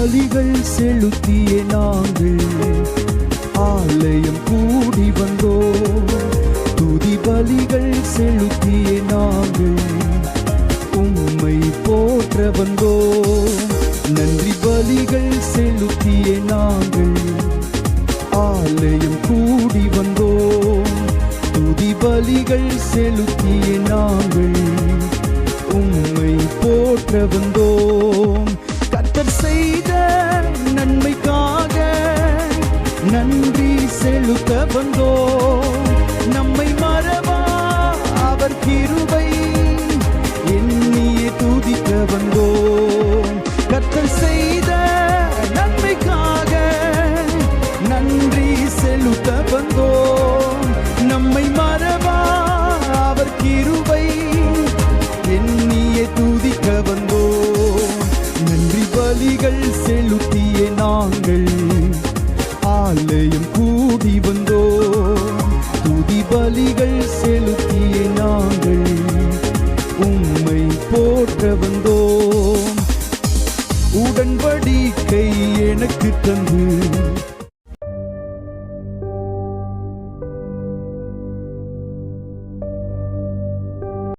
பலிகள் செலுத்திய நாங்கள் ஆலயம் கூடி வந்தோம். துதி பலிகள் செலுத்திய நாங்கள் உம்மை போற்ற வந்தோம். நன்றி பலிகள் செலுத்திய நாங்கள் ஆலயம் கூடி வந்தோம். துதி பலிகள் செலுத்திய நாங்கள் உம்மை போற்ற வந்தோம். கர்த்தர் செய்த நன்மைக்காக நன்றி செலுத்த வந்தோம். நம்மை மறவா அவர் கிருபை எண்ணியே துதிக்க வந்தோம். கர்த்தர் செய்த நன்மைக்காக நன்றி செலுத்த வந்தோம். நம்மை மறவா அவர் கிருபை எண்ணியே துதிக்க வந்தோம். நன்றி பலிகள் செலுத்திய நாங்கள் ஆலயம் கூடி வந்தோம். துதி பலிகள் செலுத்திய நாங்கள் உம்மை போற்ற வந்தோம். உடன்படிக்கை எனக்கு தந்து